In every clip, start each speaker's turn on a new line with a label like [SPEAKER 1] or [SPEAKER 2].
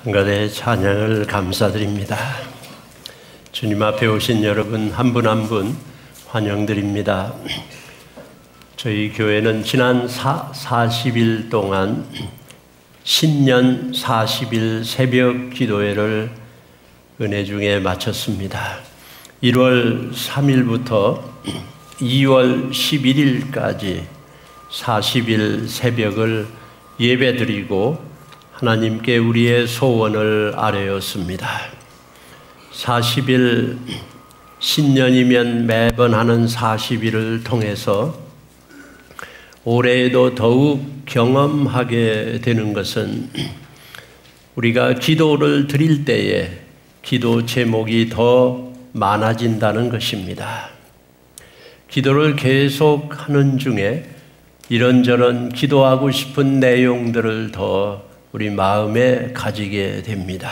[SPEAKER 1] 성가대 찬양을 감사드립니다. 주님 앞에 오신 여러분 한 분 한 분 환영드립니다. 저희 교회는 지난 40일 동안 신년 40일 새벽 기도회를 은혜 중에 마쳤습니다. 1월 3일부터 2월 11일까지 40일 새벽을 예배드리고 하나님께 우리의 소원을 아뢰었습니다. 40일 신년이면 매번 하는 40일을 통해서 올해에도 더욱 경험하게 되는 것은 우리가 기도를 드릴 때에 기도 제목이 더 많아진다는 것입니다. 기도를 계속 하는 중에 이런저런 기도하고 싶은 내용들을 더 우리 마음에 가지게 됩니다.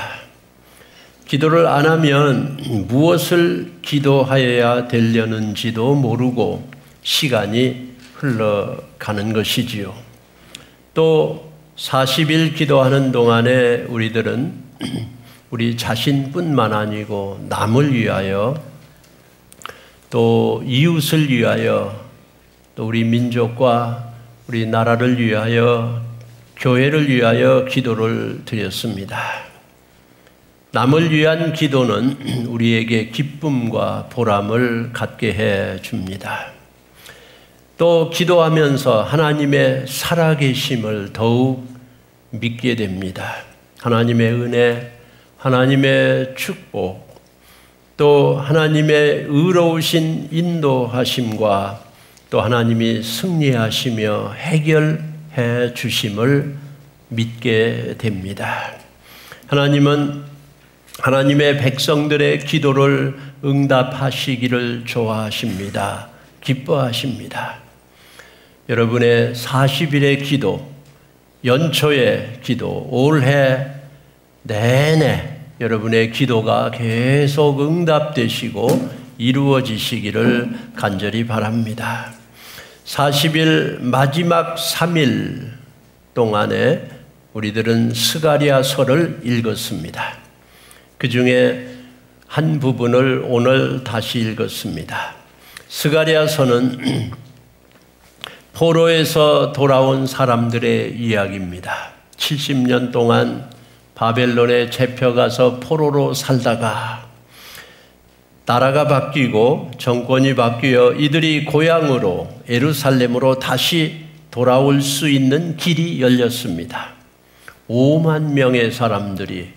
[SPEAKER 1] 기도를 안 하면 무엇을 기도하여야 되려는지도 모르고 시간이 흘러가는 것이지요. 또 40일 기도하는 동안에 우리들은 우리 자신뿐만 아니고 남을 위하여 또 이웃을 위하여 또 우리 민족과 우리 나라를 위하여 교회를 위하여 기도를 드렸습니다. 남을 위한 기도는 우리에게 기쁨과 보람을 갖게 해 줍니다. 또 기도하면서 하나님의 살아계심을 더욱 믿게 됩니다. 하나님의 은혜, 하나님의 축복, 또 하나님의 의로우신 인도하심과 또 하나님이 승리하시며 해결해 주심을 믿게 됩니다. 하나님은 하나님의 백성들의 기도를 응답하시기를 좋아하십니다. 기뻐하십니다. 여러분의 40일의 기도, 연초의 기도, 올해 내내 여러분의 기도가 계속 응답되시고 이루어지시기를 간절히 바랍니다. 40일 마지막 3일 동안에 우리들은 스가랴서를 읽었습니다. 그 중에 한 부분을 오늘 다시 읽었습니다. 스가랴서는 포로에서 돌아온 사람들의 이야기입니다. 70년 동안 바벨론에 잡혀가서 포로로 살다가 나라가 바뀌고 정권이 바뀌어 이들이 고향으로 예루살렘으로 다시 돌아올 수 있는 길이 열렸습니다. 5만 명의 사람들이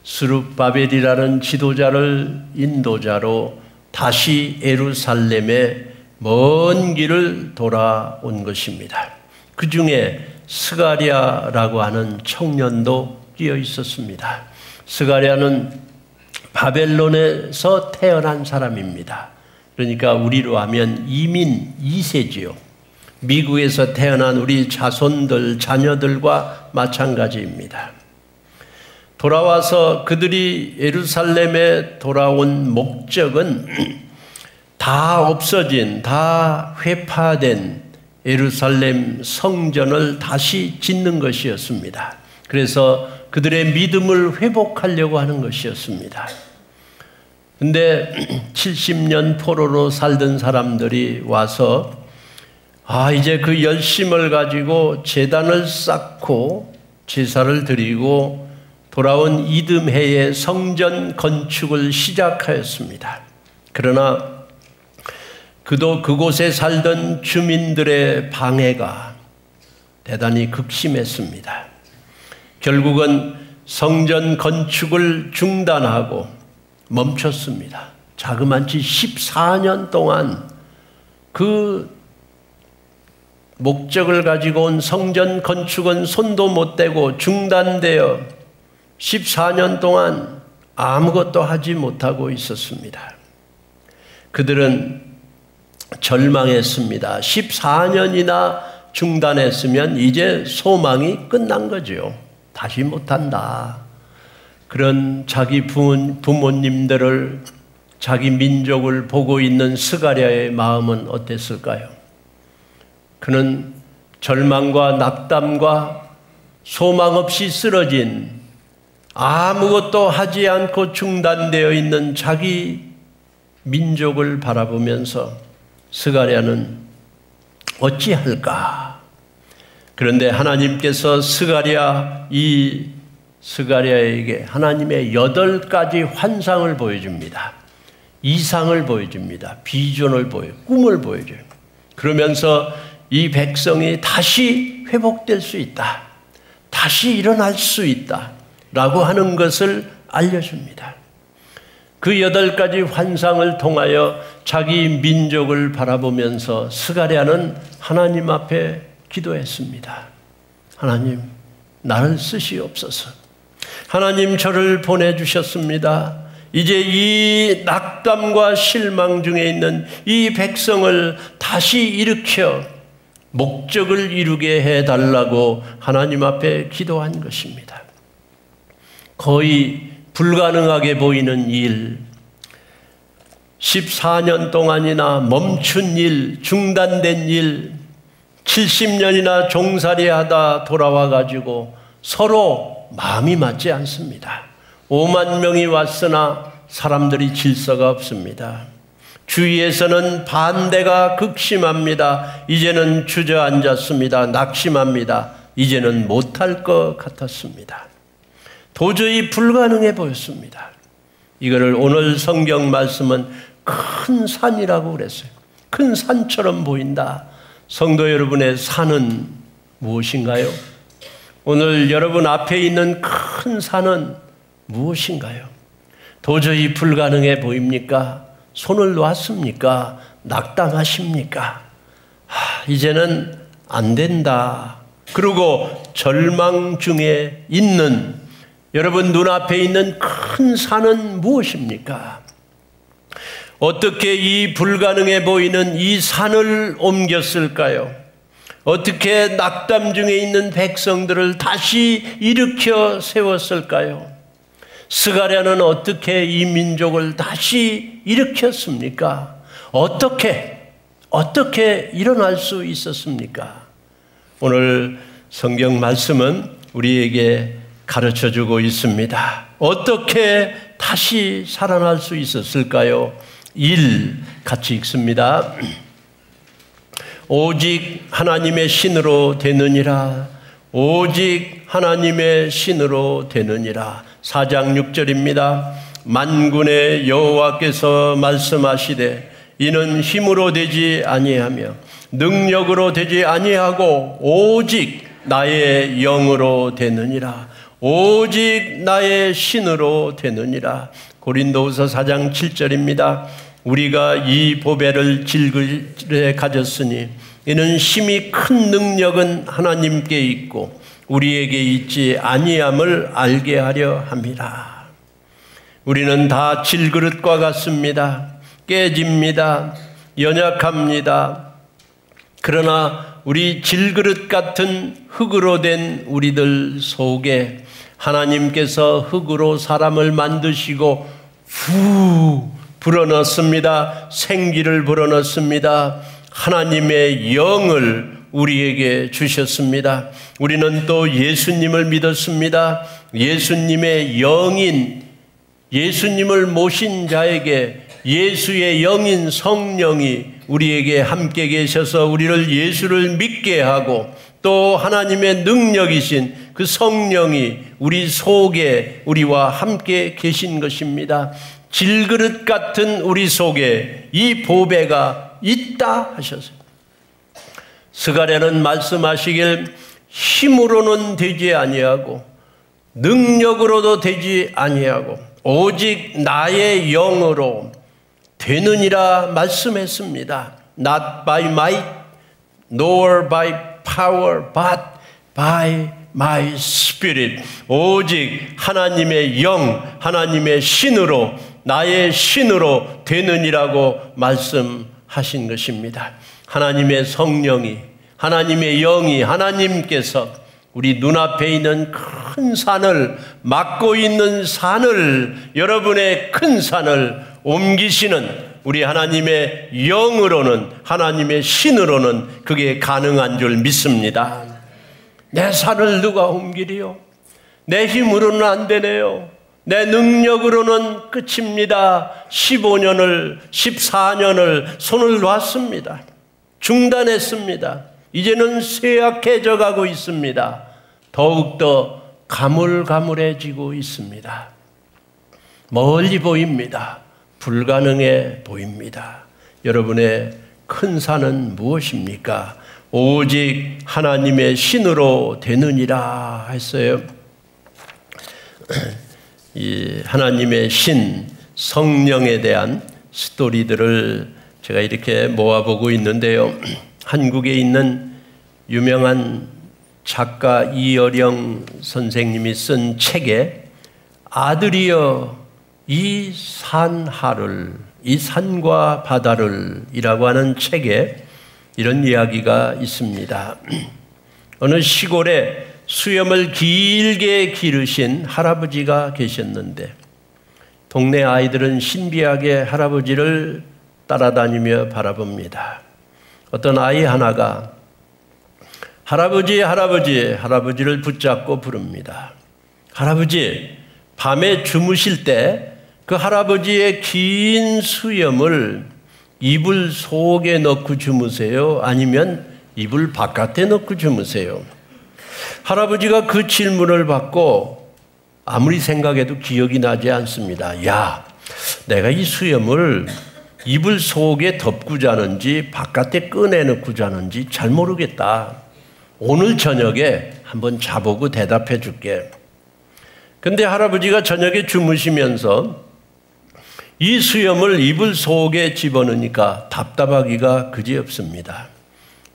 [SPEAKER 1] 스룹바벨이라는 지도자를 인도자로 다시 예루살렘의 먼 길을 돌아온 것입니다. 그 중에 스가랴라고 하는 청년도 끼어 있었습니다. 스가랴는 바벨론에서 태어난 사람입니다. 그러니까 우리로 하면 이민 2세지요. 미국에서 태어난 우리 자손들, 자녀들과 마찬가지입니다. 돌아와서 그들이 예루살렘에 돌아온 목적은 다 없어진, 다 회파된 예루살렘 성전을 다시 짓는 것이었습니다. 그래서 그들의 믿음을 회복하려고 하는 것이었습니다. 근데 70년 포로로 살던 사람들이 와서 이제 그 열심을 가지고 제단을 쌓고 제사를 드리고 돌아온 이듬해에 성전 건축을 시작하였습니다. 그러나 그곳에 살던 주민들의 방해가 대단히 극심했습니다. 결국은 성전 건축을 중단하고 멈췄습니다. 자그마치 14년 동안 그 목적을 가지고 온 성전 건축은 손도 못 대고 중단되어 14년 동안 아무것도 하지 못하고 있었습니다. 그들은 절망했습니다. 14년이나 중단했으면 이제 소망이 끝난 거죠. 다시 못한다. 그런 자기 부모님들을, 자기 민족을 보고 있는 스가랴의 마음은 어땠을까요? 그는 절망과 낙담과 소망 없이 쓰러진 아무것도 하지 않고 중단되어 있는 자기 민족을 바라보면서 스가랴는 어찌할까? 그런데 하나님께서 스가랴에게 하나님의 8가지 환상을 보여줍니다. 이상을 보여줍니다. 비전을 꿈을 보여줘요. 그러면서 이 백성이 다시 회복될 수 있다. 다시 일어날 수 있다. 라고 하는 것을 알려줍니다. 그 8가지 환상을 통하여 자기 민족을 바라보면서 스가랴는 하나님 앞에 기도했습니다. 하나님, 나를 쓰시옵소서. 하나님, 저를 보내주셨습니다. 이제 이 낙담과 실망 중에 있는 이 백성을 다시 일으켜 목적을 이루게 해달라고 하나님 앞에 기도한 것입니다. 거의 불가능하게 보이는 일, 14년 동안이나 멈춘 일, 중단된 일, 70년이나 종살이하다 돌아와 가지고 서로 마음이 맞지 않습니다. 5만 명이 왔으나 사람들이 질서가 없습니다. 주위에서는 반대가 극심합니다. 이제는 주저앉았습니다. 낙심합니다. 이제는 못할 것 같았습니다. 도저히 불가능해 보였습니다. 이거를 오늘 성경 말씀은 큰 산이라고 그랬어요. 큰 산처럼 보인다. 성도 여러분의 산은 무엇인가요? 오늘 여러분 앞에 있는 큰 산은 무엇인가요? 도저히 불가능해 보입니까? 손을 놨습니까? 낙담하십니까? 이제는 안 된다. 그리고 절망 중에 있는 여러분 눈앞에 있는 큰 산은 무엇입니까? 어떻게 이 불가능해 보이는 이 산을 옮겼을까요? 어떻게 낙담 중에 있는 백성들을 다시 일으켜 세웠을까요? 스가랴는 어떻게 이 민족을 다시 일으켰습니까? 어떻게 일어날 수 있었습니까? 오늘 성경 말씀은 우리에게 가르쳐주고 있습니다. 어떻게 다시 살아날 수 있었을까요? 1 같이 읽습니다. 오직 하나님의 신으로 되느니라. 오직 하나님의 신으로 되느니라. 4장 6절입니다. 만군의 여호와께서 말씀하시되 이는 힘으로 되지 아니하며 능력으로 되지 아니하고 오직 나의 영으로 되느니라. 오직 나의 신으로 되느니라. 고린도후서 4장 7절입니다. 우리가 이 보배를 질그레 가졌으니 이는 힘이 큰 능력은 하나님께 있고 우리에게 있지 아니함을 알게 하려 함이라. 우리는 다 질그릇과 같습니다. 깨집니다. 연약합니다. 그러나 우리 질그릇 같은 흙으로 된 우리들 속에 하나님께서 흙으로 사람을 만드시고 후 불어넣습니다. 생기를 불어넣습니다. 하나님의 영을 우리에게 주셨습니다. 우리는 또 예수님을 믿었습니다. 예수님의 영인, 예수님을 모신 자에게 예수의 영인 성령이 우리에게 함께 계셔서 우리를 예수를 믿게 하고 또 하나님의 능력이신 그 성령이 우리 속에 우리와 함께 계신 것입니다. 질그릇 같은 우리 속에 이 보배가 있다 하셨어요. 스가랴는 말씀하시길 힘으로는 되지 아니하고 능력으로도 되지 아니하고 오직 나의 영으로 되느니라 말씀했습니다. Not by might nor by power but by my spirit. 오직 하나님의 영, 하나님의 신으로 나의 신으로 되느니라고 말씀하신 것입니다. 하나님의 성령이, 하나님의 영이, 하나님께서 우리 눈앞에 있는 큰 산을, 막고 있는 산을, 여러분의 큰 산을 옮기시는 우리 하나님의 영으로는, 하나님의 신으로는 그게 가능한 줄 믿습니다. 내 산을 누가 옮기리요? 내 힘으로는 안 되네요. 내 능력으로는 끝입니다. 15년을, 14년을 손을 놨습니다. 중단했습니다. 이제는 쇠약해져 가고 있습니다. 더욱더 가물가물해지고 있습니다. 멀리 보입니다. 불가능해 보입니다. 여러분의 큰 산은 무엇입니까? 오직 하나님의 신으로 되느니라 했어요. 이 하나님의 신, 성령에 대한 스토리들을 제가 이렇게 모아보고 있는데요. 한국에 있는 유명한 작가 이어령 선생님이 쓴 책에 아들이여 이 산하를, 이 산과 바다를 이라고 하는 책에 이런 이야기가 있습니다. 어느 시골에 수염을 길게 기르신 할아버지가 계셨는데 동네 아이들은 신비하게 할아버지를 따라다니며 바라봅니다. 어떤 아이 하나가 할아버지, 할아버지, 할아버지를 붙잡고 부릅니다. 할아버지, 밤에 주무실 때 그 할아버지의 긴 수염을 이불 속에 넣고 주무세요? 아니면 이불 바깥에 넣고 주무세요? 할아버지가 그 질문을 받고 아무리 생각해도 기억이 나지 않습니다. 야, 내가 이 수염을 이불 속에 덮고 자는지 바깥에 꺼내 넣고 자는지 잘 모르겠다. 오늘 저녁에 한번 자보고 대답해 줄게. 근데 할아버지가 저녁에 주무시면서 이 수염을 이불 속에 집어넣으니까 답답하기가 그지없습니다.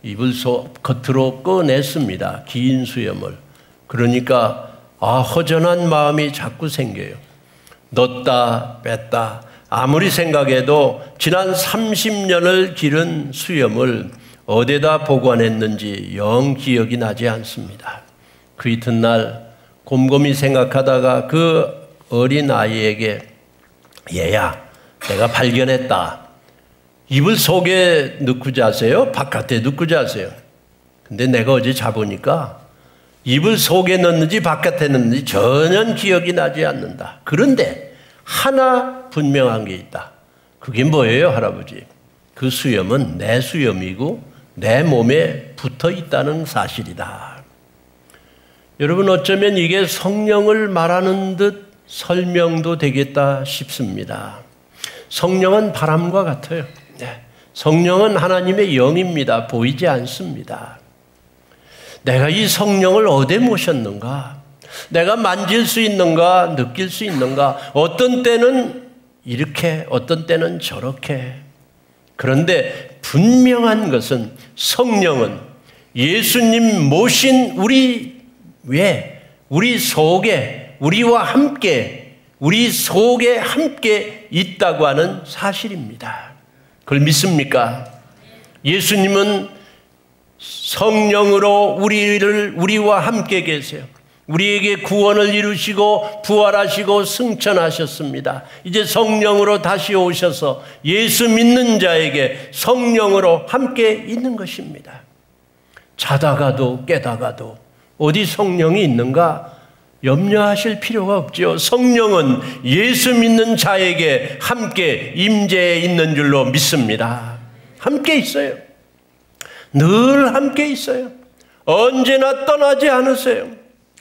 [SPEAKER 1] 이불 속 겉으로 꺼냈습니다. 긴 수염을. 그러니까 허전한 마음이 자꾸 생겨요. 넣었다 뺐다. 아무리 생각해도 지난 30년을 기른 수염을 어디다 보관했는지 영 기억이 나지 않습니다. 그 이튿날 곰곰이 생각하다가 그 어린 아이에게 얘야, 내가 발견했다. 이불 속에 넣고 자세요? 바깥에 넣고 자세요? 근데 내가 어제 자보니까 이불 속에 넣는지 바깥에 넣는지 전혀 기억이 나지 않는다. 그런데 하나 분명한 게 있다. 그게 뭐예요, 할아버지? 그 수염은 내 수염이고 내 몸에 붙어 있다는 사실이다. 여러분, 어쩌면 이게 성령을 말하는 듯 설명도 되겠다 싶습니다. 성령은 바람과 같아요. 성령은 하나님의 영입니다. 보이지 않습니다. 내가 이 성령을 어디에 모셨는가? 내가 만질 수 있는가? 느낄 수 있는가? 어떤 때는 이렇게, 어떤 때는 저렇게. 그런데 분명한 것은 성령은 예수님 모신 우리 외, 우리 속에, 우리와 함께, 우리 속에 함께 있다고 하는 사실입니다. 그걸 믿습니까? 예수님은 성령으로 우리와 함께 계세요. 우리에게 구원을 이루시고 부활하시고 승천하셨습니다. 이제 성령으로 다시 오셔서 예수 믿는 자에게 성령으로 함께 있는 것입니다. 자다가도 깨다가도 어디 성령이 있는가 염려하실 필요가 없죠. 성령은 예수 믿는 자에게 함께 임재해 있는 줄로 믿습니다. 함께 있어요. 늘 함께 있어요. 언제나 떠나지 않으세요.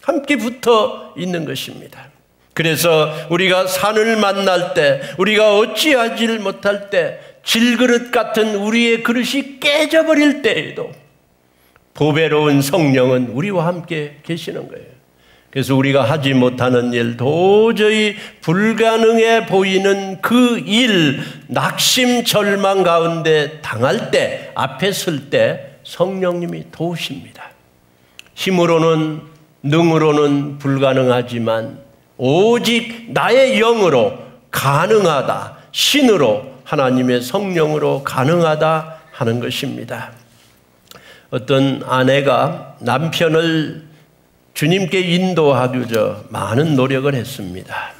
[SPEAKER 1] 함께 붙어 있는 것입니다. 그래서 우리가 산을 만날 때, 우리가 어찌하지 못할 때, 질그릇 같은 우리의 그릇이 깨져버릴 때에도 보배로운 성령은 우리와 함께 계시는 거예요. 그래서 우리가 하지 못하는 일, 도저히 불가능해 보이는 그 일, 낙심 절망 가운데 당할 때, 앞에 설 때 성령님이 도우십니다. 힘으로는, 능으로는 불가능하지만 오직 나의 영으로 가능하다, 신으로, 하나님의 성령으로 가능하다 하는 것입니다. 어떤 아내가 남편을 주님께 인도하기 위해서 많은 노력을 했습니다.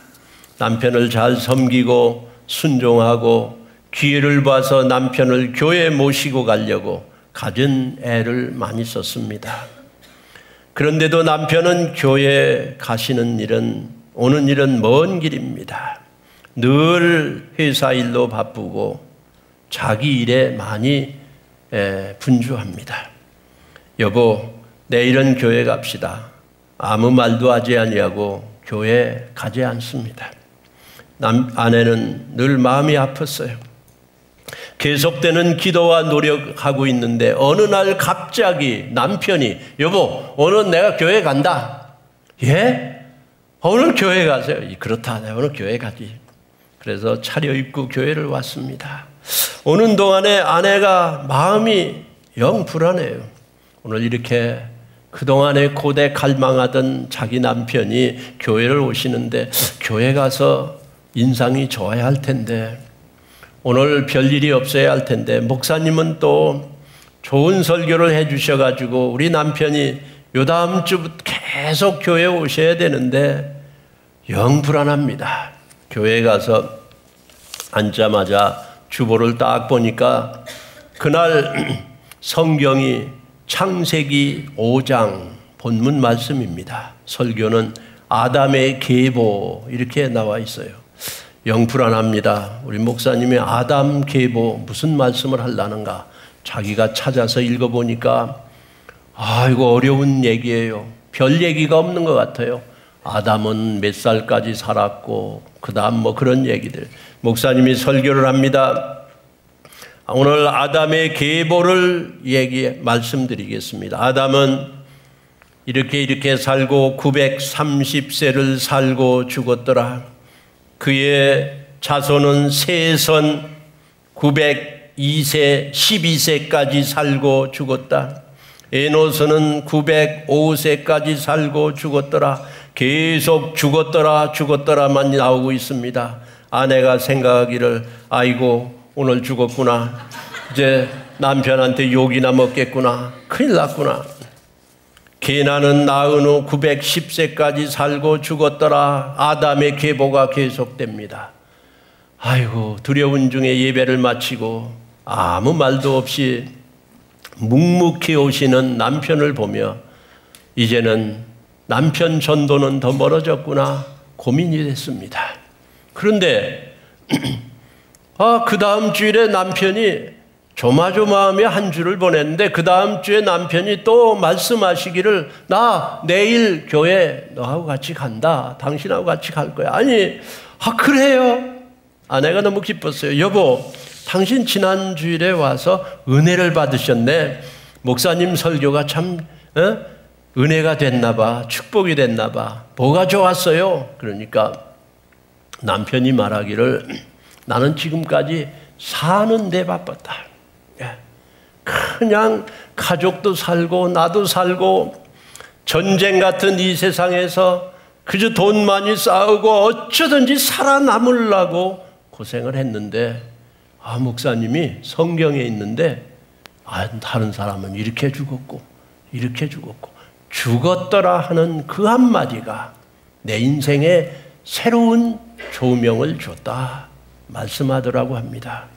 [SPEAKER 1] 남편을 잘 섬기고 순종하고 기회를 봐서 남편을 교회에 모시고 가려고 갖은 애를 많이 썼습니다. 그런데도 남편은 교회 가시는 일은, 오는 일은 먼 길입니다. 늘 회사 일로 바쁘고 자기 일에 많이 분주합니다. 여보, 내일은 교회 갑시다. 아무 말도 하지 아니하고 교회 가지 않습니다. 아내는 늘 마음이 아팠어요. 계속되는 기도와 노력하고 있는데 어느 날 갑자기 남편이 여보, 오늘 내가 교회 간다. 예? 오늘 교회 가세요. 그렇다, 내가 오늘 교회 가지. 그래서 차려입고 교회를 왔습니다. 오는 동안에 아내가 마음이 영 불안해요. 오늘 이렇게 그동안에 고대 갈망하던 자기 남편이 교회를 오시는데 교회 가서 인상이 좋아야 할 텐데, 오늘 별일이 없어야 할 텐데, 목사님은 또 좋은 설교를 해 주셔가지고 우리 남편이 요 다음 주부터 계속 교회에 오셔야 되는데 영 불안합니다. 교회에 가서 앉자마자 주보를 딱 보니까 그날 성경이 창세기 5장 본문 말씀입니다. 설교는 아담의 계보 이렇게 나와 있어요. 영 불안합니다. 우리 목사님이 아담 계보 무슨 말씀을 하려는가 자기가 찾아서 읽어보니까 이거 어려운 얘기예요. 별 얘기가 없는 것 같아요. 아담은 몇 살까지 살았고 그 다음 뭐 그런 얘기들. 목사님이 설교를 합니다. 오늘 아담의 계보를 말씀드리겠습니다. 아담은 이렇게 살고 930세를 살고 죽었더라. 그의 자손은 세선 902세 12세까지 살고 죽었다. 에노스는 905세까지 살고 죽었더라. 계속 죽었더라만 나오고 있습니다. 아내가 생각하기를 아이고 오늘 죽었구나. 이제 남편한테 욕이나 먹겠구나. 큰일 났구나. 게나는 낳은 후 910세까지 살고 죽었더라. 아담의 계보가 계속됩니다. 아이고 두려운 중에 예배를 마치고 아무 말도 없이 묵묵히 오시는 남편을 보며 이제는 남편 전도는 더 멀어졌구나 고민이 됐습니다. 그런데 그 다음 주일에 남편이 조마조마하며 한 주를 보냈는데 그 다음 주에 남편이 또 말씀하시기를 나 내일 교회 너하고 같이 간다. 당신하고 같이 갈 거야. 아니 그래요? 아내가 너무 기뻤어요. 여보, 당신 지난 주일에 와서 은혜를 받으셨네. 목사님 설교가 참 은혜가 됐나 봐. 축복이 됐나 봐. 뭐가 좋았어요? 그러니까 남편이 말하기를 나는 지금까지 사는 데 바빴다. 그냥 가족도 살고 나도 살고 전쟁 같은 이 세상에서 그저 돈 많이 쌓고 어쩌든지 살아남으려고 고생을 했는데 목사님이 성경에 있는데 다른 사람은 이렇게 죽었고 이렇게 죽었고 죽었더라 하는 그 한마디가 내 인생에 새로운 조명을 줬다 말씀하더라고 합니다.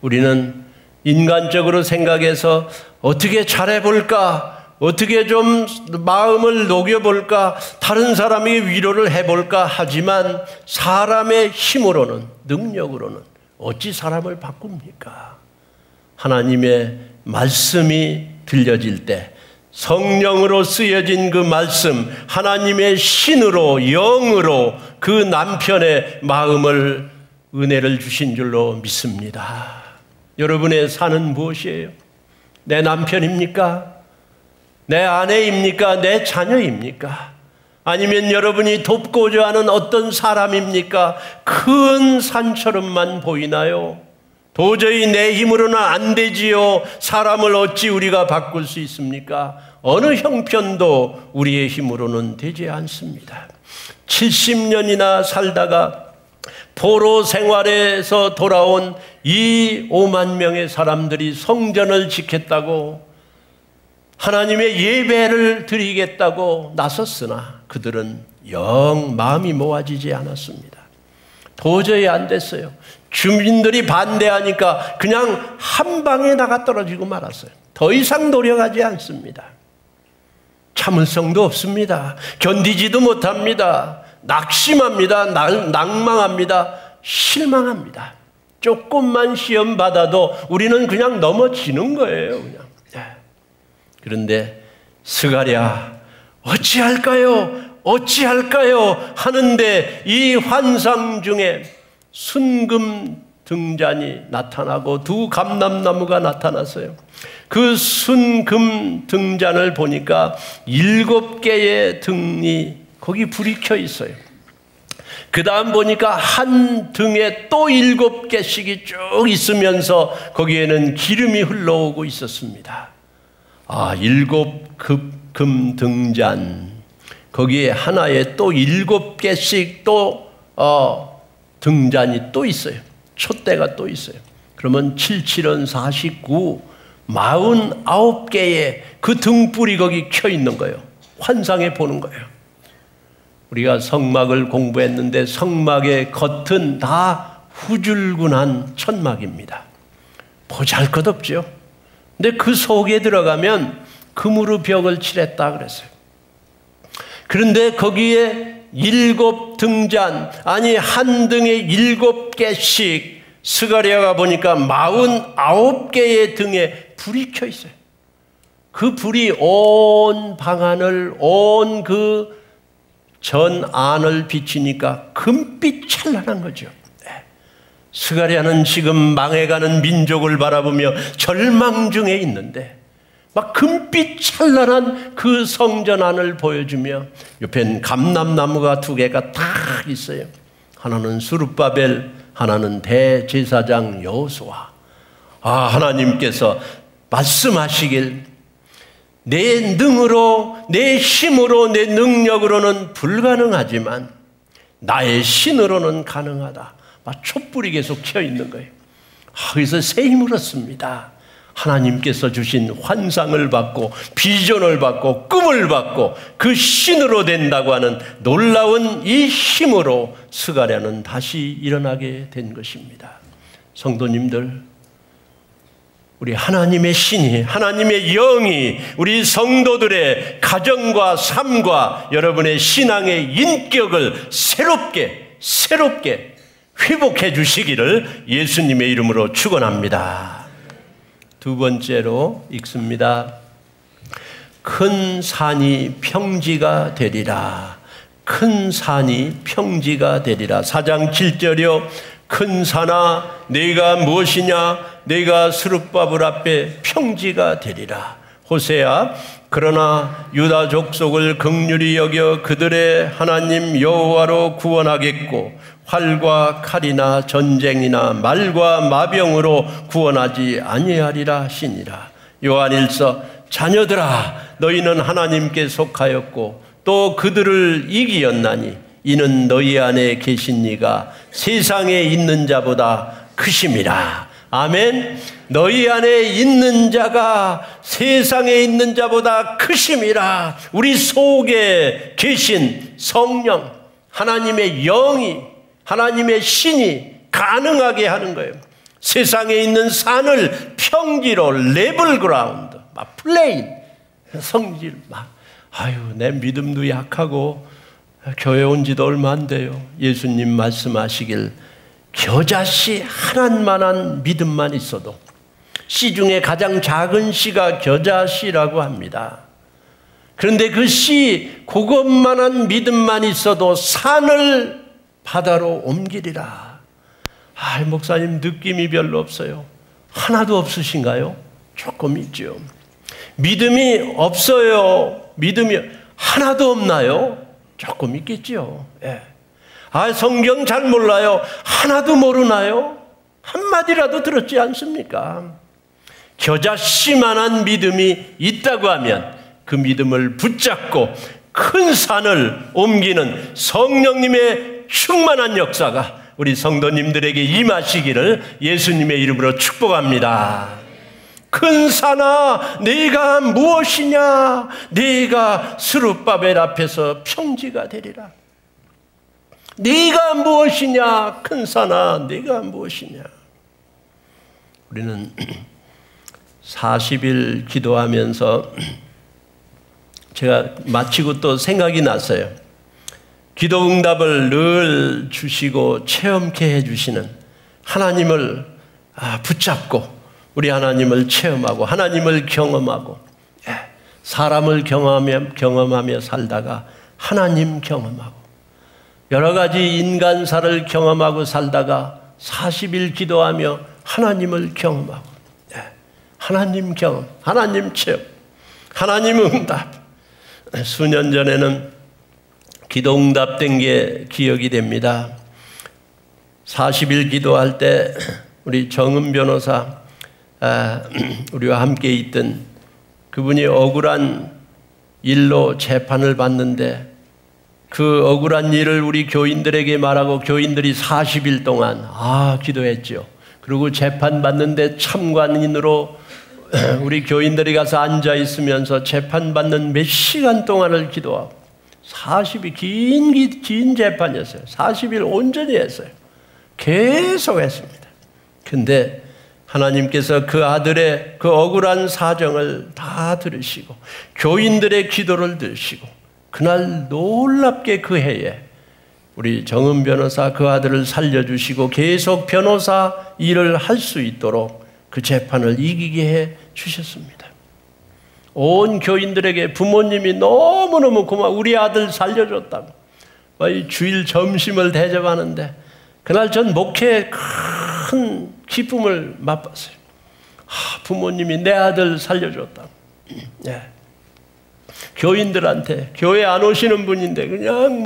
[SPEAKER 1] 우리는 인간적으로 생각해서 어떻게 잘해볼까, 어떻게 좀 마음을 녹여볼까, 다른 사람에게 위로를 해볼까 하지만 사람의 힘으로는, 능력으로는 어찌 사람을 바꿉니까? 하나님의 말씀이 들려질 때 성령으로 쓰여진 그 말씀, 하나님의 신으로 영으로 그 남편의 마음을 은혜를 주신 줄로 믿습니다. 여러분의 삶은 무엇이에요? 내 남편입니까? 내 아내입니까? 내 자녀입니까? 아니면 여러분이 돕고자 하는 어떤 사람입니까? 큰 산처럼만 보이나요? 도저히 내 힘으로는 안 되지요. 사람을 어찌 우리가 바꿀 수 있습니까? 어느 형편도 우리의 힘으로는 되지 않습니다. 70년이나 살다가 포로 생활에서 돌아온 이 5만 명의 사람들이 성전을 지켰다고 하나님의 예배를 드리겠다고 나섰으나 그들은 영 마음이 모아지지 않았습니다. 도저히 안 됐어요. 주민들이 반대하니까 그냥 한 방에 나가 떨어지고 말았어요. 더 이상 노력하지 않습니다. 참을성도 없습니다. 견디지도 못합니다. 낙심합니다. 낭망합니다. 실망합니다. 조금만 시험 받아도 우리는 그냥 넘어지는 거예요. 그냥. 그런데 스가랴 어찌할까요? 어찌할까요? 하는데 이 환상 중에 순금 등잔이 나타나고 두 감람나무가 나타났어요. 그 순금 등잔을 보니까 7개의 등이 거기 불이 켜 있어요. 그 다음 보니까 한 등에 또 7개씩이 쭉 있으면서 거기에는 기름이 흘러오고 있었습니다. 7금 등잔, 거기에 하나에 또 7개씩 또 등잔이 또 있어요. 촛대가 또 있어요. 그러면 77은 49, 49개의 그 등불이 거기 켜 있는 거예요. 환상에 보는 거예요. 우리가 성막을 공부했는데 성막의 겉은 다 후줄근한 천막입니다. 보잘것없죠. 근데 그 속에 들어가면 금으로 벽을 칠했다 그랬어요. 그런데 거기에 7등잔, 아니 한 등에 7개씩 스가랴가 보니까 49개의 등에 불이 켜 있어요. 그 불이 온 방안을, 온 그 전 안을 비치니까 금빛 찬란한 거죠. 스가랴는 지금 망해가는 민족을 바라보며 절망 중에 있는데 막 금빛 찬란한 그 성전 안을 보여주며 옆엔 감람나무가 2개가 딱 있어요. 하나는 스룹바벨, 하나는 대제사장 여호수아. 하나님께서 말씀하시길 내 능으로, 내 힘으로, 내 능력으로는 불가능하지만 나의 신으로는 가능하다. 막 촛불이 계속 켜 있는 거예요. 그래서 새 힘을 얻습니다. 하나님께서 주신 환상을 받고 비전을 받고 꿈을 받고 그 신으로 된다고 하는 놀라운 이 힘으로 스가랴는 다시 일어나게 된 것입니다. 성도님들, 우리 하나님의 신이, 하나님의 영이 우리 성도들의 가정과 삶과 여러분의 신앙의 인격을 새롭게 회복해 주시기를 예수님의 이름으로 축원합니다. 2번째로 읽습니다. 큰 산이 평지가 되리라. 큰 산이 평지가 되리라. 4장 7절이요. 큰 산아 네가 무엇이냐? 네가 스룹바벨 앞에 평지가 되리라. 호세아 그러나 유다 족속을 긍휼히 여겨 그들의 하나님 여호와로 구원하겠고 활과 칼이나 전쟁이나 말과 마병으로 구원하지 아니하리라 하시니라. 요한일서 자녀들아 너희는 하나님께 속하였고 또 그들을 이기었나니 이는 너희 안에 계신 이가 세상에 있는 자보다 크심이라. 아멘. 너희 안에 있는 자가 세상에 있는 자보다 크심이라. 우리 속에 계신 성령, 하나님의 영이, 하나님의 신이 가능하게 하는 거예요. 세상에 있는 산을 평지로 레벨 그라운드, 막 플레인, 성질 막. 내 믿음도 약하고 교회 온 지도 얼마 안 돼요. 예수님 말씀하시길 겨자씨 하나만한 믿음만 있어도, 씨 중에 가장 작은 씨가 겨자씨라고 합니다. 그런데 그 씨 그것만한 믿음만 있어도 산을 바다로 옮기리라. 목사님 느낌이 별로 없어요. 하나도 없으신가요? 조금 있죠. 믿음이 없어요. 믿음이 하나도 없나요? 조금 있겠죠. 성경 잘 몰라요. 하나도 모르나요? 한마디라도 들었지 않습니까? 겨자씨만한 믿음이 있다고 하면 그 믿음을 붙잡고 큰 산을 옮기는 성령님의 충만한 역사가 우리 성도님들에게 임하시기를 예수님의 이름으로 축복합니다. 큰 산아 네가 무엇이냐? 네가 스룹바벨 앞에서 평지가 되리라. 네가 무엇이냐? 큰 산아 네가 무엇이냐? 우리는 40일 기도하면서 제가 마치고 또 생각이 났어요. 기도 응답을 늘 주시고 체험케 해주시는 하나님을 붙잡고 우리 하나님을 체험하고 하나님을 경험하고 사람을 경험하며 살다가 하나님 경험하고 여러 가지 인간사를 경험하고 살다가 40일 기도하며 하나님을 경험하고 하나님 경험, 하나님 체험, 하나님 응답. 수년 전에는 기도 응답된 게 기억이 됩니다. 40일 기도할 때 우리 정은 변호사 우리와 함께 있던 그분이 억울한 일로 재판을 받는데 그 억울한 일을 우리 교인들에게 말하고 교인들이 40일 동안 기도했죠. 그리고 재판받는데 참관인으로 우리 교인들이 가서 앉아 있으면서 재판받는 몇 시간 동안을 기도하고 40일 긴 재판이었어요. 40일 온전히 했어요. 계속 했습니다. 근데 하나님께서 그 아들의 그 억울한 사정을 다 들으시고 교인들의 기도를 들으시고 그날 놀랍게 그 해에 우리 정은 변호사 그 아들을 살려주시고 계속 변호사 일을 할 수 있도록 그 재판을 이기게 해 주셨습니다. 온 교인들에게 부모님이 너무너무 고마워. 우리 아들 살려줬다고. 주일 점심을 대접하는데 그날 전 목회에 큰 기쁨을 맛봤어요. 부모님이 내 아들 살려줬다고. 교인들한테 교회 안 오시는 분인데 그냥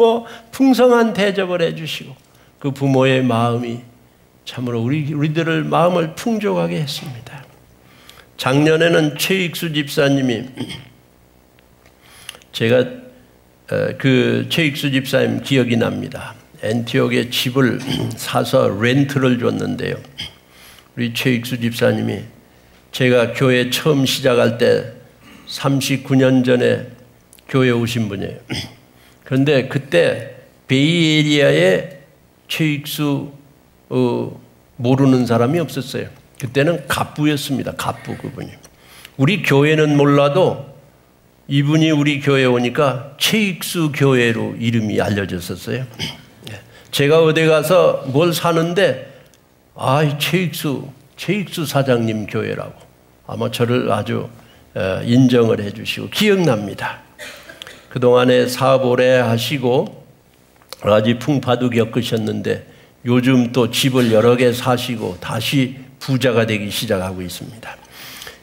[SPEAKER 1] 풍성한 대접을 해주시고 그 부모의 마음이 참으로 우리들을 마음을 풍족하게 했습니다. 작년에는 최익수 집사님이 제가 그 최익수 집사님 기억이 납니다. 엔티옥에 집을 사서 렌트를 줬는데요. 우리 최익수 집사님이 제가 교회 처음 시작할 때 39년 전에 교회 오신 분이에요. 그런데 그때 베이에리아에 최익수 모르는 사람이 없었어요. 그때는 갑부였습니다. 갑부 그분이. 우리 교회는 몰라도 이분이 우리 교회에 오니까 최익수 교회로 이름이 알려졌었어요. 제가 어디 가서 뭘 사는데 최익수 사장님 교회라고 아마 저를 아주 인정을 해주시고 기억납니다. 그동안에 사업 오래 하시고 여러 가지 풍파도 겪으셨는데 요즘 또 집을 여러 개 사시고 다시 부자가 되기 시작하고 있습니다.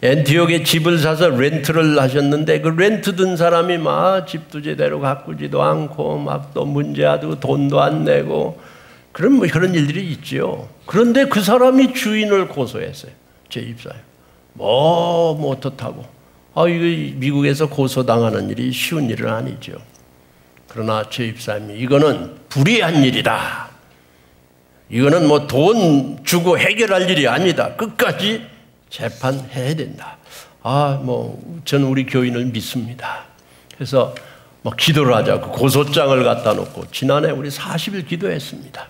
[SPEAKER 1] 엔티옥에 집을 사서 렌트를 하셨는데 그 렌트 든 사람이 집도 제대로 가꾸지도 않고 또 문제하고 돈도 안 내고 그런 일들이 있죠. 그런데 그 사람이 주인을 고소했어요. 제 집사님. 어떻다고. 이거 미국에서 고소당하는 일이 쉬운 일은 아니죠. 그러나 제 집사님이 이거는 불의한 일이다. 이거는 돈 주고 해결할 일이 아니다. 끝까지 재판해야 된다. 저는 우리 교인을 믿습니다. 그래서 기도를 하자고 고소장을 갖다 놓고 지난해 우리 40일 기도했습니다.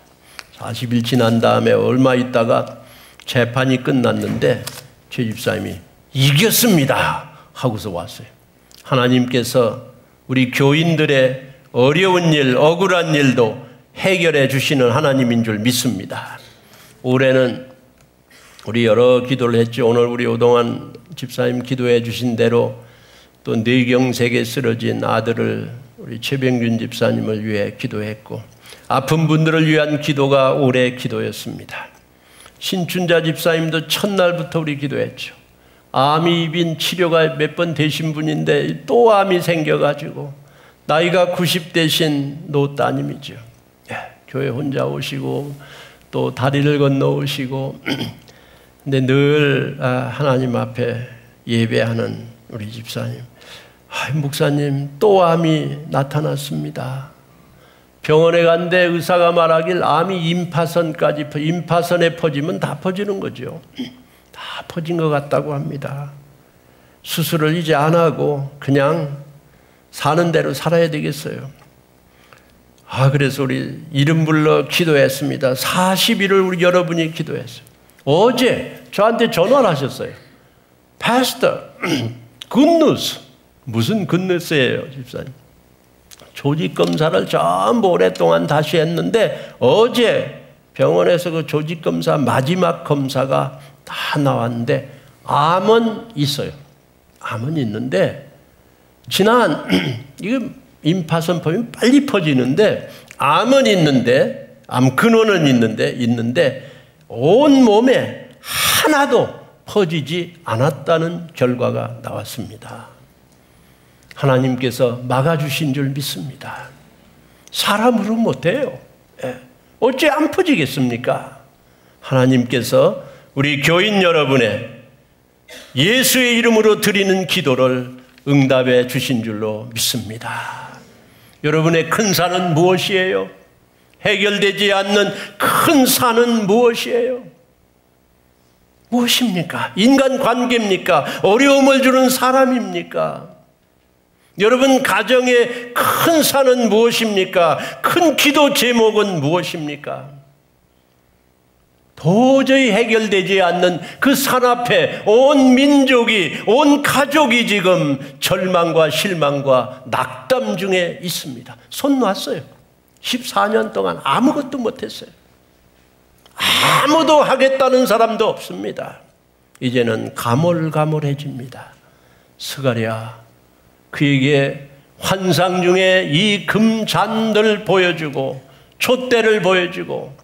[SPEAKER 1] 40일 지난 다음에 얼마 있다가 재판이 끝났는데 제 집사님이 이겼습니다 하고서 왔어요. 하나님께서 우리 교인들의 어려운 일, 억울한 일도 해결해 주시는 하나님인 줄 믿습니다. 올해는 우리 여러 기도를 했죠. 오늘 우리 오동환 집사님 기도해 주신 대로 또 뇌경색에 쓰러진 아들을 우리 최병균 집사님을 위해 기도했고 아픈 분들을 위한 기도가 올해 기도였습니다. 신춘자 집사님도 첫날부터 우리 기도했죠. 암이 입인 치료가 몇 번 되신 분인데 또 암이 생겨가지고 나이가 90대신 노 따님이죠. 교회 혼자 오시고 또 다리를 건너오시고 근데 늘 하나님 앞에 예배하는 우리 집사님. 목사님 또 암이 나타났습니다. 병원에 갔는데 의사가 말하길 암이 임파선에 퍼지면 다 퍼지는 거죠. 다 퍼진 것 같다고 합니다. 수술을 이제 안 하고 그냥 사는 대로 살아야 되겠어요. 그래서 우리 이름 불러 기도했습니다. 40일을 우리 여러분이 기도했어요. 어제 저한테 전화를 하셨어요. Pastor, good news. 무슨 굿뉴스예요, 집사님? 조직 검사를 전부 오랫동안 다시 했는데 어제 병원에서 그 조직 검사 마지막 검사가 다 나왔는데 암은 있어요. 암은 있는데 지난 이거 임파선법이 빨리 퍼지는데 암은 있는데 암 근원은 있는데 온 몸에 하나도 퍼지지 않았다는 결과가 나왔습니다. 하나님께서 막아주신 줄 믿습니다. 사람으로 못해요. 어째 안 퍼지겠습니까? 하나님께서 우리 교인 여러분의 예수의 이름으로 드리는 기도를 응답해 주신 줄로 믿습니다. 여러분의 큰 산은 무엇이에요? 해결되지 않는 큰 산은 무엇이에요? 무엇입니까? 인간관계입니까? 어려움을 주는 사람입니까? 여러분 가정의 큰 산은 무엇입니까? 큰 기도 제목은 무엇입니까? 도저히 해결되지 않는 그 산 앞에 온 민족이, 온 가족이 지금 절망과 실망과 낙담 중에 있습니다. 손 놨어요. 14년 동안 아무것도 못했어요. 아무도 하겠다는 사람도 없습니다. 이제는 가물가물해집니다. 스가랴 그에게 환상 중에 이 금잔들 보여주고 촛대를 보여주고,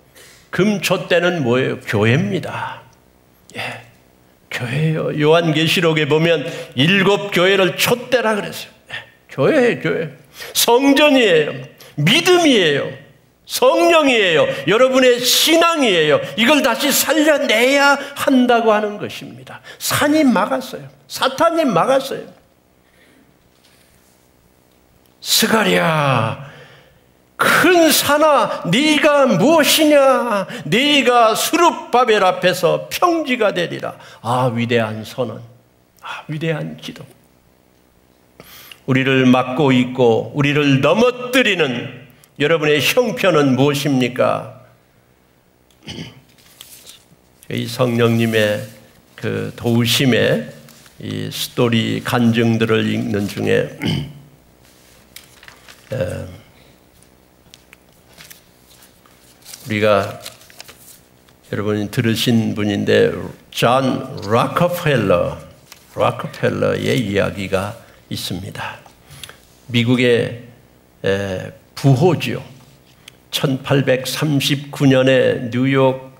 [SPEAKER 1] 금촛대는 뭐예요? 교회입니다. 예, 교회예요. 요한계시록에 보면 7교회를 촛대라 그랬어요. 예, 교회예요, 교회. 성전이에요. 믿음이에요. 성령이에요. 여러분의 신앙이에요. 이걸 다시 살려내야 한다고 하는 것입니다. 산이 막았어요. 사탄이 막았어요. 스가랴, 큰 산아, 네가 무엇이냐? 네가 스룹바벨 앞에서 평지가 되리라. 아, 위대한 선언, 아, 위대한 기도. 우리를 막고 있고 우리를 넘어뜨리는 여러분의 형편은 무엇입니까? 이 성령님의 그 도우심의 이 스토리 간증들을 읽는 중에 우리가 여러분이 들으신 분인데 존 락커펠러의 이야기가 있습니다. 미국의 부호죠. 1839년에 뉴욕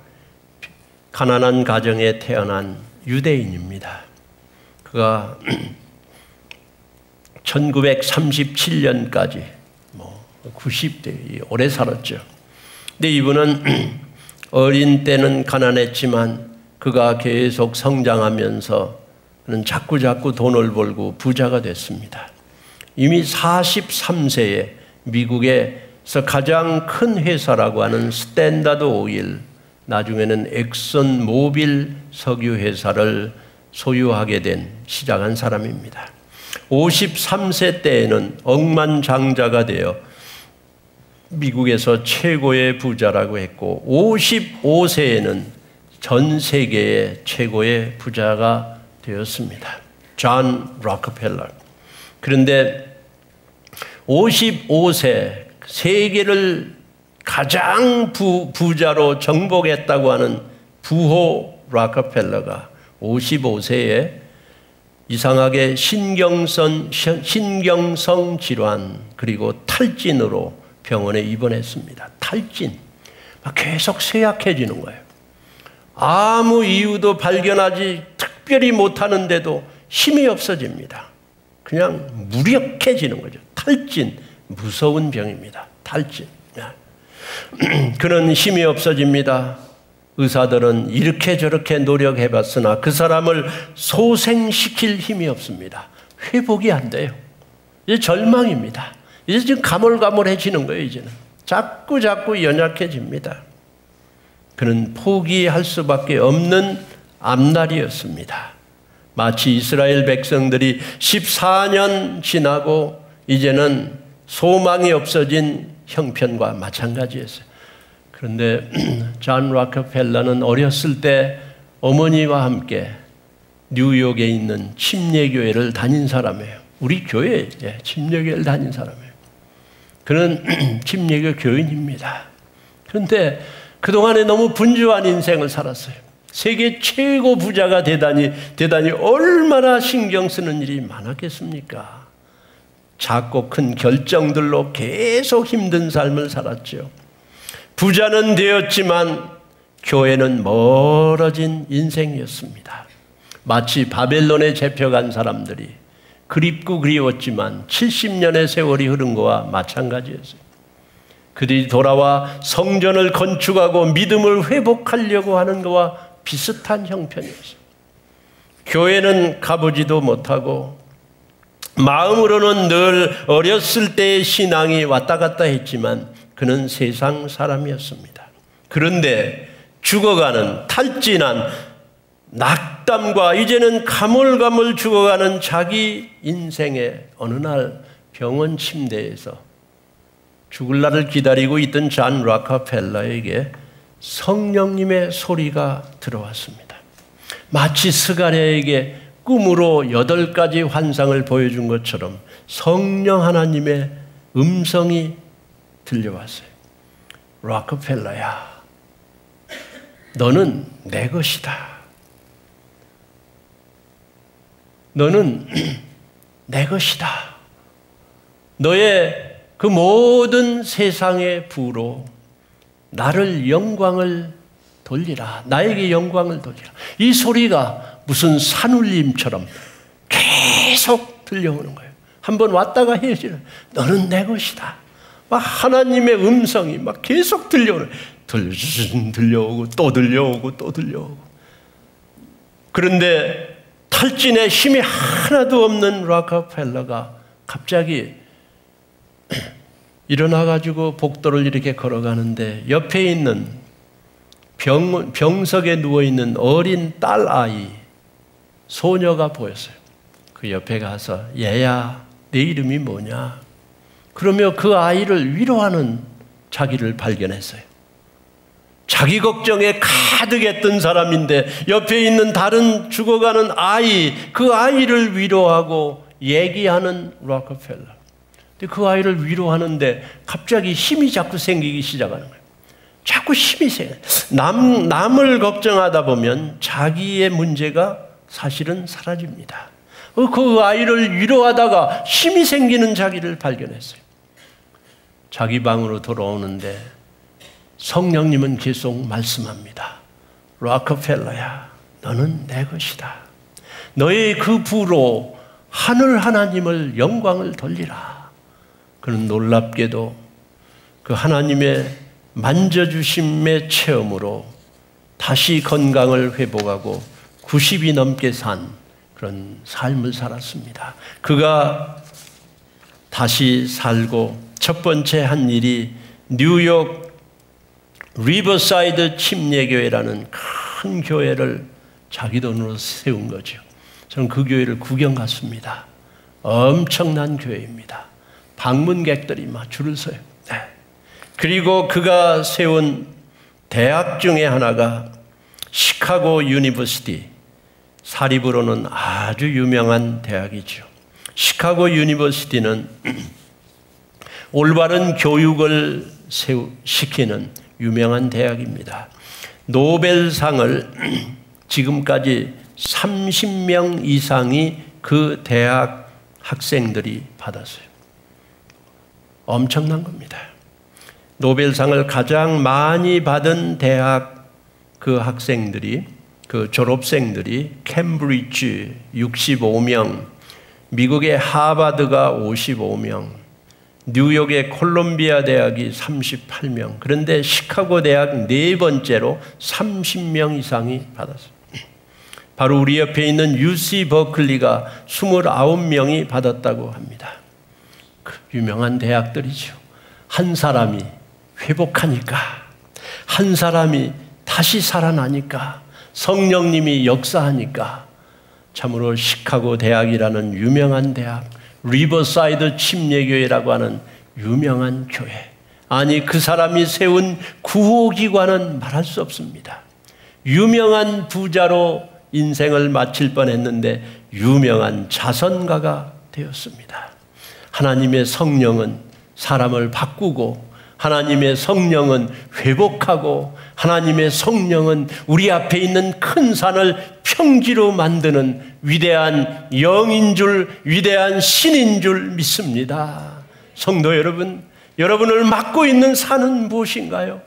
[SPEAKER 1] 가난한 가정에 태어난 유대인입니다. 그가 1937년까지 90대 오래 살았죠. 근데 이분은 어린 때는 가난했지만 그가 계속 성장하면서 그는 자꾸 돈을 벌고 부자가 됐습니다. 이미 43세에 미국에서 가장 큰 회사라고 하는 스탠다드 오일, 나중에는 엑슨 모빌 석유 회사를 소유하게 된 시작한 사람입니다. 53세 때에는 억만장자가 되어 미국에서 최고의 부자라고 했고 55세에는 전 세계의 최고의 부자가 되었습니다. 존 락커펠러. 그런데 55세 세계를 가장 부자로 정복했다고 하는 부호 락커펠러가 55세에 이상하게 신경성 질환 그리고 탈진으로 병원에 입원했습니다. 탈진. 계속 쇠약해지는 거예요. 아무 이유도 발견하지 특별히 못하는데도 힘이 없어집니다. 그냥 무력해지는 거죠. 탈진. 무서운 병입니다. 탈진. 그는 힘이 없어집니다. 의사들은 이렇게 저렇게 노력해봤으나 그 사람을 소생시킬 힘이 없습니다. 회복이 안 돼요. 이제 절망입니다. 이제 지금 가물가물해지는 거예요. 이제는 자꾸 연약해집니다. 그는 포기할 수밖에 없는 앞날이었습니다. 마치 이스라엘 백성들이 14년 지나고 이제는 소망이 없어진 형편과 마찬가지였어요. 그런데 존 락커펠러는 어렸을 때 어머니와 함께 뉴욕에 있는 침례교회를 다닌 사람이에요. 우리 교회에 침례교회를 다닌 사람이에요. 그는 침례교 교인입니다. 그런데 그동안에 너무 분주한 인생을 살았어요. 세계 최고 부자가 되다니 얼마나 신경 쓰는 일이 많았겠습니까? 작고 큰 결정들로 계속 힘든 삶을 살았죠. 부자는 되었지만 교회는 멀어진 인생이었습니다. 마치 바벨론에 잡혀간 사람들이 그립고 그리웠지만 70년의 세월이 흐른 거와 마찬가지였어요. 그들이 돌아와 성전을 건축하고 믿음을 회복하려고 하는 것과 비슷한 형편이었어요. 교회는 가보지도 못하고 마음으로는 늘 어렸을 때의 신앙이 왔다 갔다 했지만 그는 세상 사람이었습니다. 그런데 죽어가는 탈진한 낙담과 이제는 가물가물 죽어가는 자기 인생의 어느 날 병원 침대에서 죽을 날을 기다리고 있던 존 락커펠러에게 성령님의 소리가 들어왔습니다. 마치 스가랴에게 꿈으로 8가지 환상을 보여준 것처럼 성령 하나님의 음성이 들려왔어요. 락커펠러야, 너는 내 것이다. 너는 내 것이다. 너의 그 모든 세상의 부로 나를 영광을 돌리라. 나에게 영광을 돌리라. 이 소리가 무슨 산울림처럼 계속 들려오는 거예요. 한번 왔다가 헤어지는, 너는 내 것이다. 막 하나님의 음성이 막 계속 들려오는, 들려오고 또 들려오고 또 들려오고. 그런데 탈진에 힘이 하나도 없는 락커펠러가 갑자기 일어나가지고 복도를 이렇게 걸어가는데 옆에 있는 병석에 누워있는 어린 딸아이, 소녀가 보였어요. 그 옆에 가서 얘야, 내 이름이 뭐냐? 그러며 그 아이를 위로하는 자기를 발견했어요. 자기 걱정에 가득했던 사람인데 옆에 있는 다른 죽어가는 아이, 그 아이를 위로하고 얘기하는 락커펠러. 근데 그 아이를 위로하는데 갑자기 힘이 자꾸 생기기 시작하는 거예요. 자꾸 힘이 생겨요. 남을 걱정하다 보면 자기의 문제가 사실은 사라집니다. 그 아이를 위로하다가 힘이 생기는 자기를 발견했어요. 자기 방으로 돌아오는데 성령님은 계속 말씀합니다. 락커펠러야, 너는 내 것이다. 너의 그 부로 하늘 하나님을 영광을 돌리라. 그는 놀랍게도 그 하나님의 만져주심의 체험으로 다시 건강을 회복하고 90이 넘게 산 그런 삶을 살았습니다. 그가 다시 살고 첫 번째 한 일이 뉴욕 리버사이드 침례교회라는 큰 교회를 자기 돈으로 세운 거죠. 저는 그 교회를 구경 갔습니다. 엄청난 교회입니다. 방문객들이 막 줄을 서요. 네. 그리고 그가 세운 대학 중에 하나가 시카고 유니버시티, 사립으로는 아주 유명한 대학이죠. 시카고 유니버시티는 올바른 교육을 시키는 유명한 대학입니다. 노벨상을 지금까지 30명 이상이 그 대학 학생들이 받았어요. 엄청난 겁니다. 노벨상을 가장 많이 받은 대학 그 학생들이, 그 졸업생들이 캠브리지 65명, 미국의 하버드가 55명, 뉴욕의 콜롬비아 대학이 38명, 그런데 시카고 대학 네 번째로 30명 이상이 받았어요. 바로 우리 옆에 있는 UC 버클리가 29명이 받았다고 합니다. 그 유명한 대학들이죠. 한 사람이 회복하니까, 한 사람이 다시 살아나니까, 성령님이 역사하니까 참으로 시카고 대학이라는 유명한 대학, 리버사이드 침례교회라고 하는 유명한 교회, 아니 그 사람이 세운 구호기관은 말할 수 없습니다. 유명한 부자로 인생을 마칠 뻔했는데 유명한 자선가가 되었습니다. 하나님의 성령은 사람을 바꾸고, 하나님의 성령은 회복하고, 하나님의 성령은 우리 앞에 있는 큰 산을 평지로 만드는 위대한 영인 줄, 위대한 신인 줄 믿습니다. 성도 여러분, 여러분을 막고 있는 산은 무엇인가요?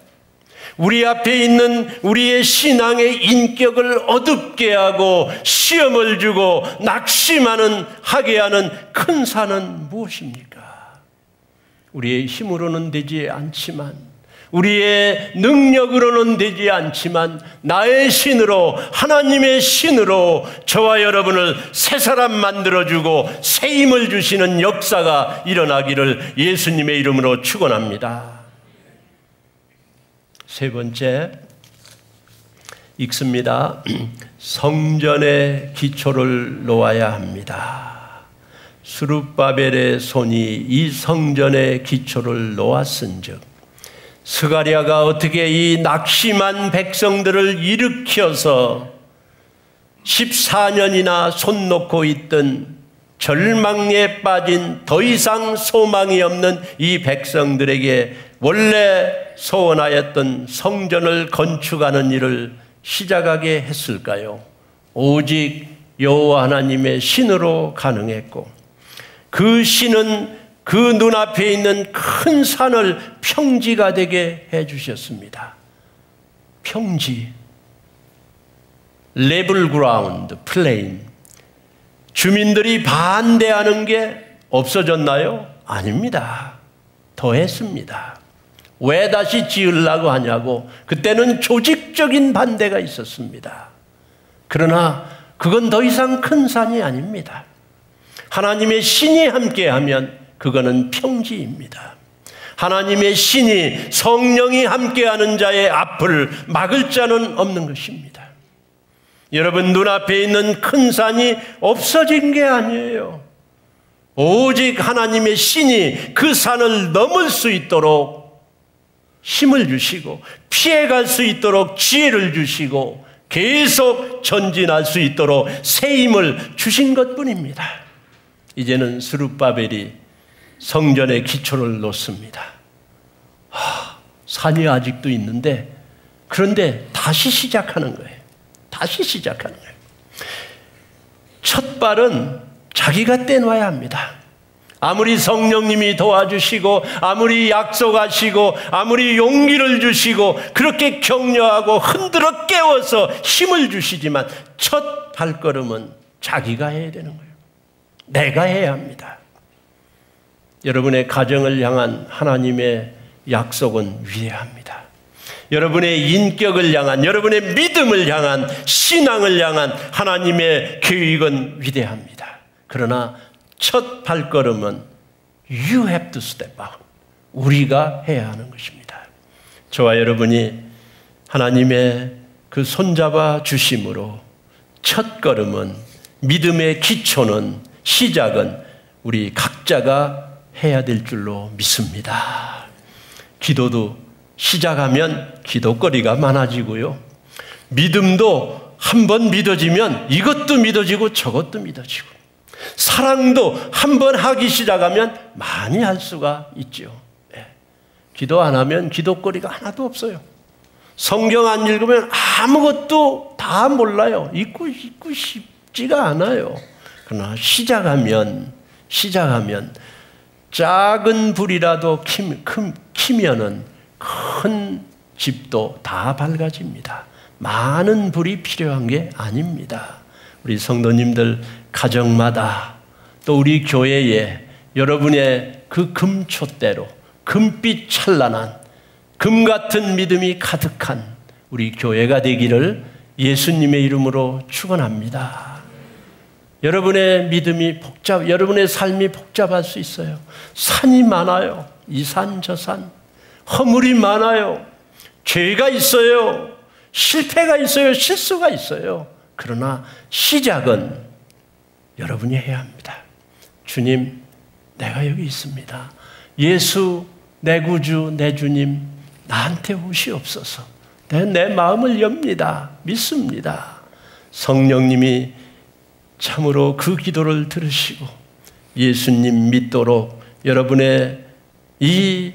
[SPEAKER 1] 우리 앞에 있는 우리의 신앙의 인격을 어둡게 하고 시험을 주고 낙심하게 하는 큰 산은 무엇입니까? 우리의 힘으로는 되지 않지만, 우리의 능력으로는 되지 않지만, 나의 신으로, 하나님의 신으로 저와 여러분을 새 사람 만들어주고 새 힘을 주시는 역사가 일어나기를 예수님의 이름으로 축원합니다. 세 번째, 읽습니다. 성전의 기초를 놓아야 합니다. 스룹바벨의 손이 이 성전의 기초를 놓았은즉, 스가랴가 어떻게 이 낙심한 백성들을 일으켜서 14년이나 손 놓고 있던 절망에 빠진 더 이상 소망이 없는 이 백성들에게 원래 소원하였던 성전을 건축하는 일을 시작하게 했을까요? 오직 여호와 하나님의 신으로 가능했고, 그 신은 그 눈앞에 있는 큰 산을 평지가 되게 해주셨습니다. 평지, 레벨 그라운드, 플레인. 주민들이 반대하는 게 없어졌나요? 아닙니다. 더했습니다. 왜 다시 지으려고 하냐고, 그때는 조직적인 반대가 있었습니다. 그러나 그건 더 이상 큰 산이 아닙니다. 하나님의 신이 함께하면 그거는 평지입니다. 하나님의 신이, 성령이 함께하는 자의 앞을 막을 자는 없는 것입니다. 여러분, 눈앞에 있는 큰 산이 없어진 게 아니에요. 오직 하나님의 신이 그 산을 넘을 수 있도록 힘을 주시고, 피해갈 수 있도록 지혜를 주시고, 계속 전진할 수 있도록 새 힘을 주신 것뿐입니다. 이제는 스룹바벨이 성전의 기초를 놓습니다. 산이 아직도 있는데, 그런데 다시 시작하는 거예요. 다시 시작하는 거예요. 첫 발은 자기가 떼놔야 합니다. 아무리 성령님이 도와주시고, 아무리 약속하시고, 아무리 용기를 주시고, 그렇게 격려하고 흔들어 깨워서 힘을 주시지만, 첫 발걸음은 자기가 해야 되는 거예요. 내가 해야 합니다. 여러분의 가정을 향한 하나님의 약속은 위대합니다. 여러분의 인격을 향한, 여러분의 믿음을 향한, 신앙을 향한 하나님의 계획은 위대합니다. 그러나 첫 발걸음은 You have to step out. 우리가 해야 하는 것입니다. 저와 여러분이 하나님의 그 손잡아 주심으로 첫 걸음은, 믿음의 기초는, 시작은 우리 각자가 해야 될 줄로 믿습니다. 기도도 시작하면 기도거리가 많아지고요. 믿음도 한번 믿어지면 이것도 믿어지고 저것도 믿어지고, 사랑도 한번 하기 시작하면 많이 할 수가 있죠. 기도 안 하면 기도거리가 하나도 없어요. 성경 안 읽으면 아무것도 다 몰라요. 읽고 싶지가 않아요. 그러나 시작하면 작은 불이라도 키면은 큰 집도 다 밝아집니다. 많은 불이 필요한 게 아닙니다. 우리 성도님들 가정마다, 또 우리 교회에 여러분의 그 금촛대로 금빛 찬란한 금 같은 믿음이 가득한 우리 교회가 되기를 예수님의 이름으로 축원합니다. 여러분의 믿음이 여러분의 삶이 복잡할 수 있어요. 산이 많아요. 이 산, 저 산. 허물이 많아요. 죄가 있어요. 실패가 있어요. 실수가 있어요. 그러나 시작은 여러분이 해야 합니다. 주님, 내가 여기 있습니다. 예수, 내 구주, 내 주님, 나한테 오시옵소서. 내 마음을 엽니다. 믿습니다. 성령님이 참으로 그 기도를 들으시고 예수님 믿도록 여러분의 이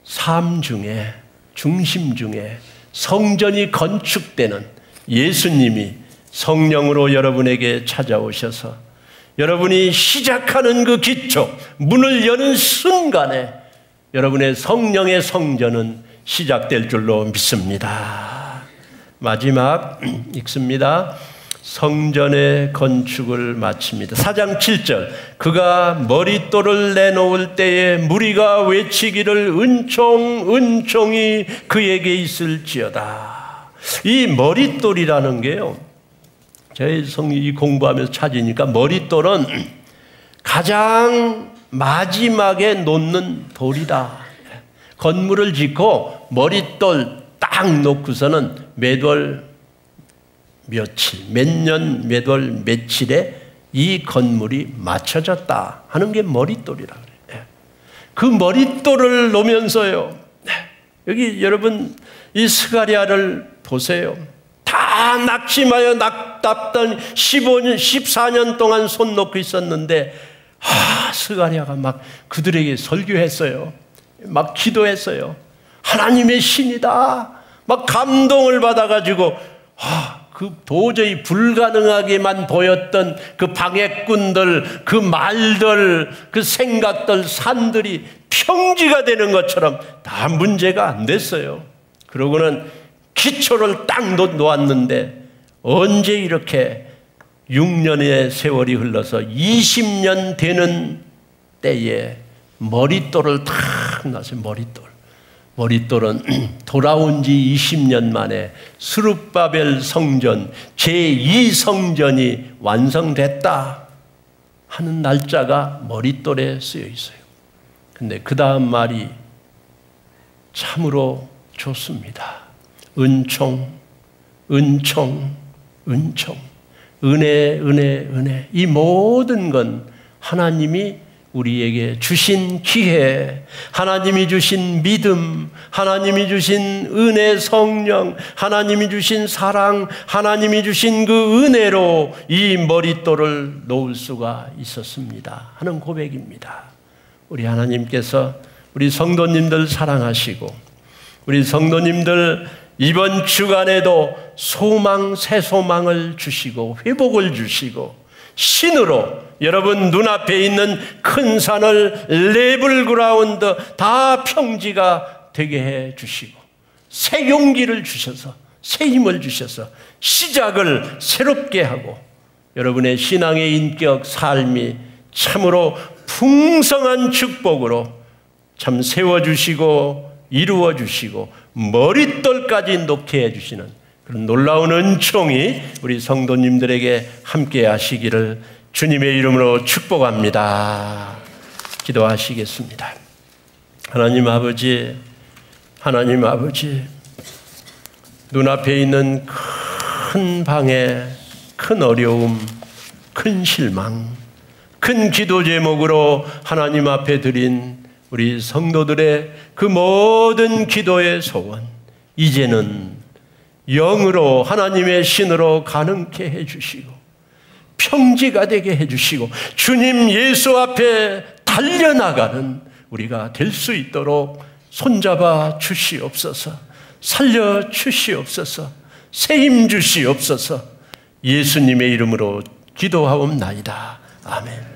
[SPEAKER 1] 삶 중에, 중심 중에 성전이 건축되는 예수님이 성령으로 여러분에게 찾아오셔서 여러분이 시작하는 그 기초, 문을 여는 순간에 여러분의 성령의 성전은 시작될 줄로 믿습니다. 마지막 읽습니다. 성전의 건축을 마칩니다. 4장 7절, 그가 머릿돌을 내놓을 때에 무리가 외치기를 은총 은총이 그에게 있을지어다. 이 머릿돌이라는 게요, 저희 성이 공부하면서 찾으니까 머릿돌은 가장 마지막에 놓는 돌이다. 건물을 짓고 머릿돌 딱 놓고서는 매월 며칠, 몇 년, 몇 월, 며칠에 이 건물이 맞춰졌다 하는 게 머릿돌이라 그래요. 그 머릿돌을 놓으면서요, 여기 여러분 이 스가랴를 보세요. 다 낙심하여 낙답던 15년, 14년 동안 손 놓고 있었는데 스가랴가 막 그들에게 설교했어요. 막 기도했어요. 하나님의 신이다. 막 감동을 받아가지고 그 도저히 불가능하게만 보였던 그 방해꾼들, 그 말들, 그 생각들, 산들이 평지가 되는 것처럼 다 문제가 안 됐어요. 그러고는 기초를 딱 놓았는데 언제 이렇게 6년의 세월이 흘러서 20년 되는 때에 머릿돌을 탁 놨어요. 머릿돌은 돌아온 지 20년 만에 스룹바벨 성전 제2성전이 완성됐다 하는 날짜가 머릿돌에 쓰여 있어요. 근데 그 다음 말이 참으로 좋습니다. 은총, 은총, 은총, 은혜, 은혜, 은혜. 이 모든 건 하나님이 우리에게 주신 기회, 하나님이 주신 믿음, 하나님이 주신 은혜 성령, 하나님이 주신 사랑, 하나님이 주신 그 은혜로 이 머릿돌을 놓을 수가 있었습니다 하는 고백입니다. 우리 하나님께서 우리 성도님들 사랑하시고 우리 성도님들 이번 주간에도 소망, 새 소망을 주시고 회복을 주시고 신으로 여러분 눈앞에 있는 큰 산을 레벨그라운드 다 평지가 되게 해 주시고 새 용기를 주셔서 새 힘을 주셔서 시작을 새롭게 하고 여러분의 신앙의 인격 삶이 참으로 풍성한 축복으로 참 세워주시고 이루어주시고 머릿돌까지 놓게 해주시는 그런 놀라운 은총이 우리 성도님들에게 함께 하시기를 주님의 이름으로 축복합니다. 기도하시겠습니다. 하나님 아버지, 눈앞에 있는 큰 방해, 큰 어려움, 큰 실망, 큰 기도 제목으로 하나님 앞에 드린 우리 성도들의 그 모든 기도의 소원, 이제는 영으로 하나님의 신으로 가능케 해주시고 평지가 되게 해주시고 주님 예수 앞에 달려나가는 우리가 될 수 있도록 손잡아 주시옵소서. 살려 주시옵소서. 새힘 주시옵소서. 예수님의 이름으로 기도하옵나이다. 아멘.